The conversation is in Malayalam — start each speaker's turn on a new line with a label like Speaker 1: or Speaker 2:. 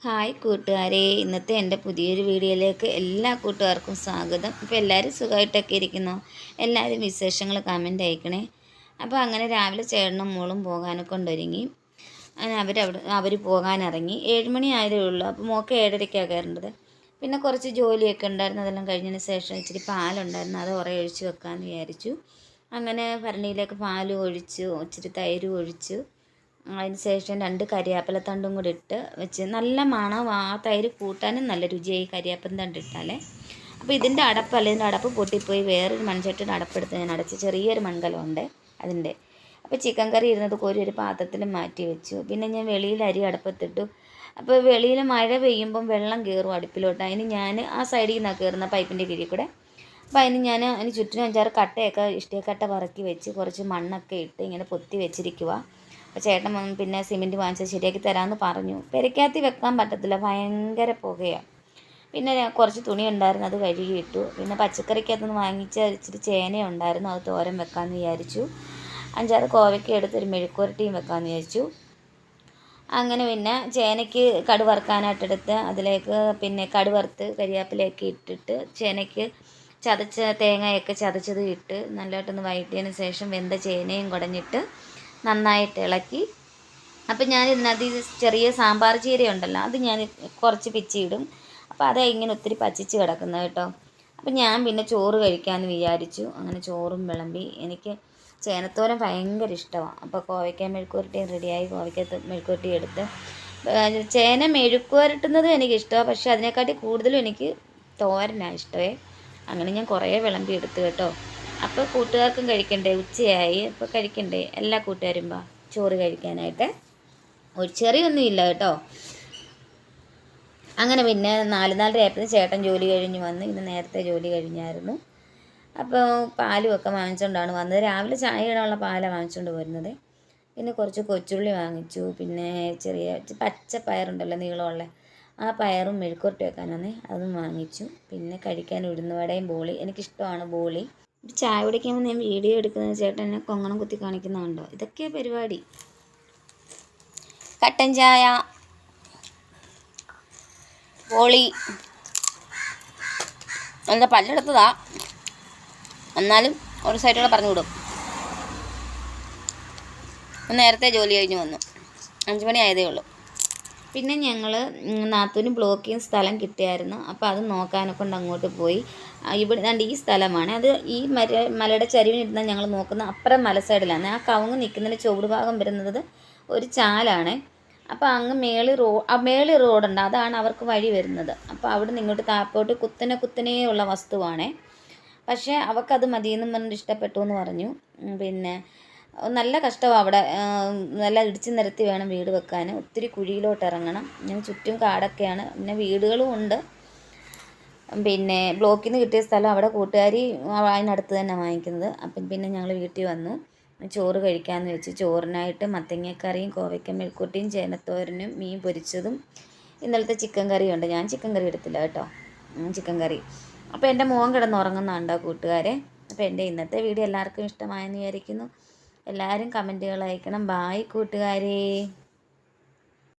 Speaker 1: ഹായ് കൂട്ടുകാരെ, ഇന്നത്തെ എൻ്റെ പുതിയൊരു വീഡിയോയിലേക്ക് എല്ലാ കൂട്ടുകാർക്കും സ്വാഗതം. അപ്പോൾ എല്ലാവരും സുഖമായിട്ടൊക്കെ ഇരിക്കുന്നു. എല്ലാവരും വിശേഷങ്ങൾ കമൻ്റ് അയക്കണേ. അപ്പോൾ അങ്ങനെ രാവിലെ ചേട്ടനും മോളും പോകാനൊക്കെ കൊണ്ടൊരുങ്ങി. അങ്ങനെ അവർ പോകാനിറങ്ങി. 7 മണി ആയതേ ഉള്ളൂ. അപ്പോൾ മോൾക്ക് 7:30ക്കാണ് കയറേണ്ടത്. പിന്നെ കുറച്ച് ജോലിയൊക്കെ ഉണ്ടായിരുന്നു. അതെല്ലാം കഴിഞ്ഞതിന് ശേഷം ഇച്ചിരി പാലുണ്ടായിരുന്നു, അത് ഒഴിച്ച് വെക്കാമെന്ന് വിചാരിച്ചു. അങ്ങനെ ഭരണിയിലേക്ക് പാൽ ഒഴിച്ചു, ഇച്ചിരി തൈര് ഒഴിച്ചു. അതിന് ശേഷം 2 കരിയാപ്പിലത്തണ്ടും കൂടി ഇട്ട് വെച്ച് നല്ല മണം. ആ തൈര് കൂട്ടാനും നല്ല രുചിയായി കരിയാപ്പില തണ്ട് ഇട്ടാലേ. അപ്പോൾ ഇതിൻ്റെ അടപ്പ് പൊട്ടിപ്പോയി വേറൊരു മൺചട്ടിയുടെ അടപ്പെടുത്ത് ഞാൻ അടച്ച്. ചെറിയൊരു മൺകലമുണ്ട് അതിൻ്റെ. അപ്പോൾ ചിക്കൻ കറി ഇരുന്നത് കോരി ഒരു പാത്രത്തിൽ മാറ്റി വെച്ചു. പിന്നെ ഞാൻ വെളിയിൽ അരി അടുപ്പത്തിട്ടു. അപ്പോൾ വെളിയിൽ മഴ പെയ്യുമ്പം വെള്ളം കയറും അടുപ്പിലോട്ട്. അതിന് ഞാൻ ആ സൈഡിൽ നിന്നാണ് കയറുന്ന പൈപ്പിൻ്റെ കീഴിൽ കൂടെ. അപ്പോൾ അതിന് ചുറ്റിനും 5-6 കട്ടയൊക്കെ ഇഷ്ടികക്കട്ട പറക്കി വെച്ച് കുറച്ച് മണ്ണൊക്കെ ഇട്ട് ഇങ്ങനെ പൊത്തി വെച്ചിരിക്കുക. അപ്പോൾ ചേട്ടൻ പിന്നെ സിമെൻറ്റ് വാങ്ങിച്ച് ശരിയാക്കി തരാമെന്ന് പറഞ്ഞു. പെരക്കകത്ത് വെക്കാൻ പറ്റത്തില്ല, ഭയങ്കര പുകയാണ്. പിന്നെ കുറച്ച് തുണി ഉണ്ടായിരുന്നു, അത് കഴുകിയിട്ടു. പിന്നെ പച്ചക്കറിക്കകത്തുനിന്ന് വാങ്ങിച്ച ഇച്ചിരി ചേന ഉണ്ടായിരുന്നു, അത് തോരൻ വെക്കാമെന്ന് വിചാരിച്ചു. 5-6 കോവയ്ക്ക എടുത്ത് ഒരു മെഴുക്കുവരട്ടിയും വെക്കാമെന്ന് വിചാരിച്ചു. അങ്ങനെ പിന്നെ ചേനയ്ക്ക് കടുക് വറുക്കാനായിട്ടെടുത്ത് അതിലേക്ക് പിന്നെ കടുക് വറുത്ത് കരിവേപ്പിലയൊക്കെ ഇട്ടിട്ട് ചേനയ്ക്ക് തേങ്ങയൊക്കെ ചതച്ചത് ഇട്ട് നല്ലതായിട്ടൊന്ന് വഴറ്റിയതിന് ശേഷം വെന്ത ചേനയും കുടഞ്ഞിട്ട് നന്നായിട്ട് ഇളക്കി. അപ്പം ഞാൻ ഇതിനകത്ത് ചെറിയ സാമ്പാർ ചീരയുണ്ടല്ലോ, അത് ഞാൻ കുറച്ച് പിച്ചിയിടും. അപ്പോൾ അത് ഇങ്ങനെ ഒത്തിരി പച്ചിച്ച് കിടക്കുന്നത് കേട്ടോ. അപ്പം ഞാൻ പിന്നെ ചോറ് കഴിക്കാമെന്ന് വിചാരിച്ചു. അങ്ങനെ ചോറും വിളമ്പി. എനിക്ക് ചേനത്തോരൻ ഭയങ്കര ഇഷ്ടമാണ്. അപ്പോൾ കോവയ്ക്ക മെഴുക്കുവരട്ടിയും റെഡിയായി. കോവയ്ക്ക മെഴുക്കുവരട്ടി എടുത്ത് ചേന മെഴുക്കുവരട്ടുന്നത് എനിക്കിഷ്ടമാണ്, പക്ഷേ അതിനെക്കാട്ടി കൂടുതലും എനിക്ക് തോരനാണ് ഇഷ്ടമേ. അങ്ങനെ ഞാൻ കുറേ വിളമ്പി എടുത്തു കേട്ടോ. അപ്പോൾ കൂട്ടുകാർക്കും കഴിക്കണ്ടേ, ഉച്ചയായി. അപ്പോൾ കഴിക്കണ്ടേ എല്ലാ കൂട്ടുകാരും ചോറ് കഴിക്കാനായിട്ട്. ഒരു ചെറിയൊന്നും ഇല്ല കേട്ടോ. അങ്ങനെ പിന്നെ 4-4:30 ചേട്ടൻ ജോലി കഴിഞ്ഞ് വന്ന്. ഇന്ന് നേരത്തെ ജോലി കഴിഞ്ഞായിരുന്നു. അപ്പോൾ പാലും ഒക്കെ വാങ്ങിച്ചുകൊണ്ടാണ് വന്നത്. രാവിലെ ചായ ഇടാനുള്ള പാലാണ് വാങ്ങിച്ചുകൊണ്ട് വരുന്നത്. പിന്നെ കുറച്ച് കൊച്ചുള്ളി വാങ്ങിച്ചു. പിന്നെ ചെറിയ പച്ച പയറുണ്ടല്ലോ നീളമുള്ള, ആ പയറും മെഴുക്കുവരട്ടി വെക്കാനാണ്, അതും വാങ്ങിച്ചു. പിന്നെ കഴിക്കാൻ ഉഴുന്നുവടയും ബോളി. എനിക്കിഷ്ടമാണ് ബോളി. ചായ കുടിക്കുമ്പോൾ ഞാൻ വീഡിയോ എടുക്കുന്നത് ചേട്ടൻ എന്നെ കൊങ്ങണം കുത്തി കാണിക്കുന്നുണ്ടോ? ഇതൊക്കെയാണ് പരിപാടി. കട്ടൻ ചായ, ബോളി. എന്താ പല്ലെടുത്തതാ, എന്നാലും ഒരു സൈഡിലൂടെ പറഞ്ഞു വിടും. നേരത്തെ ജോലി കഴിഞ്ഞ് വന്നു, 5 മണി ആയതേ ഉള്ളൂ. പിന്നെ ഞങ്ങൾ നാത്തൂന് ബ്ലോക്കിങ് സ്ഥലം കിട്ടിയായിരുന്നു. അപ്പോൾ അത് നോക്കാനൊക്കെ കൊണ്ട് അങ്ങോട്ട് പോയി. ഇവിടെ ഈ സ്ഥലമാണ് അത്. ഈ മലയുടെ ചരിവിനിരുന്നാൽ ഞങ്ങൾ നോക്കുന്ന അപ്പുറം മല സൈഡിലാണ്. ആ കവുങ്ങ് നിൽക്കുന്നതിന് ചുവട് ഭാഗം വരുന്നത് ഒരു ചാലാണ്. അപ്പോൾ അങ്ങ് മേളി റോഡുണ്ട്, അതാണ് അവർക്ക് വഴി വരുന്നത്. അപ്പോൾ അവിടെ നിന്ന് ഇങ്ങോട്ട് താപ്പോട്ട് കുത്തനെ ഉള്ള വസ്തുവാണേ. പക്ഷേ അവർക്കത് മതിയെന്നും പറഞ്ഞിട്ട് ഇഷ്ടപ്പെട്ടു എന്ന് പറഞ്ഞു. പിന്നെ നല്ല കഷ്ടമാണ് അവിടെ. നല്ല ഇടിച്ച് നിരത്തി വേണം വീട് വെക്കാൻ. ഒത്തിരി കുഴിയിലോട്ട് ഇറങ്ങണം. ഇങ്ങനെ ചുറ്റും കാടൊക്കെയാണ്. പിന്നെ വീടുകളും ഉണ്ട്. പിന്നെ ബ്ലോക്കിൽ നിന്ന് കിട്ടിയ സ്ഥലം അവിടെ കൂട്ടുകാരി അതിനടുത്ത് തന്നെ വാങ്ങിക്കുന്നത്. അപ്പം പിന്നെ ഞങ്ങൾ വീട്ടിൽ വന്നു ചോറ് കഴിക്കാമെന്ന് വെച്ച്. ചോറിനായിട്ട് മത്തങ്ങക്കറിയും കോവയ്ക്ക മെഴുക്കുവരട്ടിയും ചേനത്തോരനും മീൻ പൊരിച്ചതും ഇന്നലത്തെ ചിക്കൻ കറിയും ഉണ്ട്. ഞാൻ ചിക്കൻ കറി എടുത്തില്ല കേട്ടോ, ചിക്കൻ കറി. അപ്പോൾ എൻ്റെ മോൻ കിടന്നുറങ്ങുന്നുണ്ടോ കൂട്ടുകാരെ. അപ്പോൾ എൻ്റെ ഇന്നത്തെ വീഡിയോ എല്ലാവർക്കും ഇഷ്ടമായെന്ന് വിചാരിക്കുന്നു. എല്ലാവരും കമൻറ്റുകൾ അയക്കണം. ബായ് കൂട്ടുകാരെ.